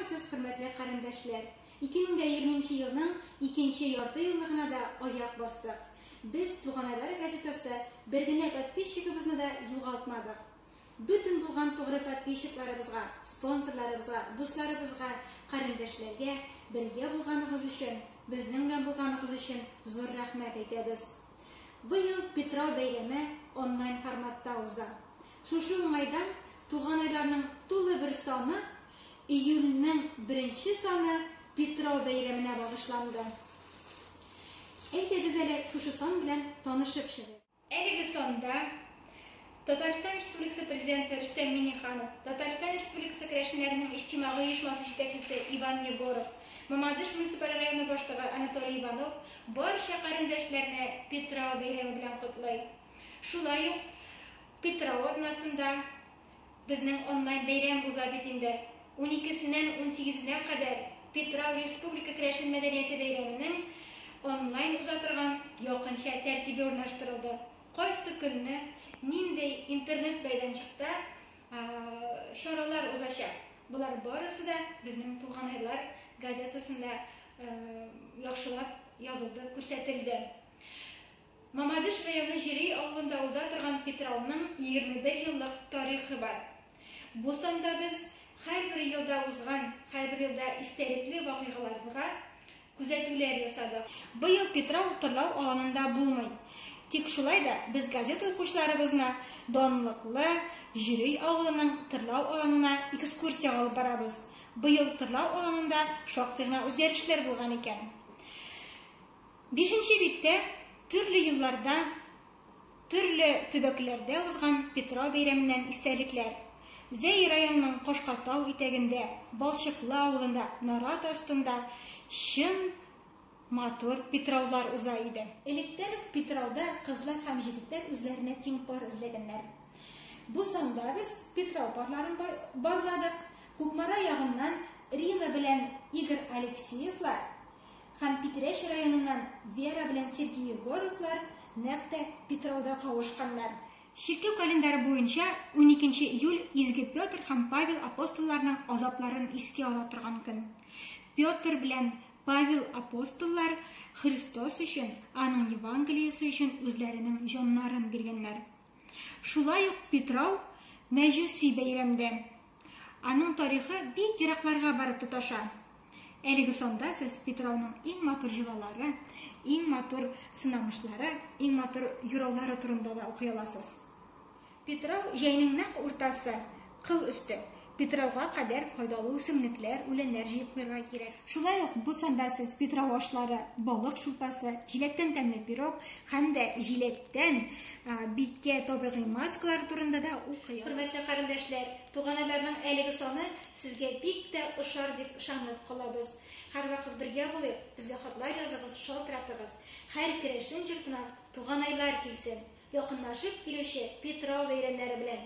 Саламатсыз, хөрмәтле карындашлар. 2020 елның 2нче ярты еллыгына да аяк бастык. Без Туганайлар газетасы бер генә подписчигыбызны да югалтмадык. Бүтән булган тугры подписчикларыбызга, спонсорларыбызга, дусларыбызга, карындашларга бергә булганыгыз өчен, безнең белән булганыгыз өчен зур рәхмәт әйтәбез. Быел Петрау бәйрәме онлайн форматта уза. Шушы уңайдан Туганайларның тулы бер саны июльнең 1нче саны Петрау бәйрәменә багышланды. Әйтегез әле шушы сан белән танышып чыгыйк. Әлеге санда Татарстан Республикасы Президенты Рөстәм Миңнеханов, Татарстан Республикасы Керәшеннәренең иҗтимагый оешмасы җитәкчесе Иван Егоров, Мамадыш муниципаль районы башлыгы Анатолий Иванов барча карындашларны Петрау бәйрәме белән котлый. Шулай ук Петрау атнасында безнең онлайн бәйрәм уза бит инде. 12-сеннән 18-нә кадәр Петрау Республика Керәшен мәдәнияте бәйрәменең онлайн уза торган якынча тәртибе урнаштырылды. Кайсы көнне нинди интернет мәйданчыкта шаралар узачак. Булар барысы да безнең Туганайлар газетасында яхшылап язылды, күрсәтелде. Мамадыш районы Җирей авылында уза торган Петрауның 21 еллык тарихы бар. Бу санда без һәрбер елда узган, һәрбер елда истәлекле вакыйгаларга күзәтүләр ясадык. Быел Петрау тырлау аланында булмый. Тик шулай да без газета укучыларыбызны данлыклы Җирей авылының тырлау аланына экскурсия алып барабыз. Быел тырлау аланында шактый гына үзгәрешләр булган икән. 5нче биттә төрле елларда, төрле төбәкләрдә узган Петрау бәйрәменнән истәлекләр. Зәй районының Кашкатау итәгендә, Балчыклы авылында, Нарат астында чын матур Петраулар уза иде. Электән үк Петрауда кызлар һәм җегетләр үзләренә тиң пар эзләгәннәр. Бу санда без Петрау парларын барладык. Кукмара ягыннан Рина белән Игорь Алексеевлар һәм Питрәч районыннан Вера белән Сергей Егоровлар нәкъ Петрауда кавышканнар. Ширкәү календаре буенча 12 июль Изге Петр һәм Павел апостолларның азапларын искә ала торган көн. Петр белән Павел апостоллар Христос өчен, аның Евангелиясе өчен үзләренең җаннарын биргәннәр. Шулай ук Петрау мәҗүси бәйрәмдә. Аның тарихы бик еракларга барып тоташа. Әлеге санда сез Петрауның иң матур җылалары, иң матур сынамышлары, иң матур юраулары турында да укый аласыз. Петрау җәйнең нәкъ уртасы, кыл өсте. Петрауга кадәр файдалы үсемлекләр, үләннәр җыеп куярга кирәк. Шулай ук бу санда сез Петрау ашлары, балык шулпасы, җиләктән тәмле пирог һәм дә җиләктән биткә табигый маскалар турында да укый. Хөрмәтле карындашлар, Туганайларның әлеге саны сезгә бик тә ошар дип ышанып калабыз. Һәрвакыт бергә булып, безгә хатлар языгыз, шалтыратыгыз. Һәр керәшен җыртына Туганайлар килсен. Якынлашып килүче Петрау бәйрәмнәре белән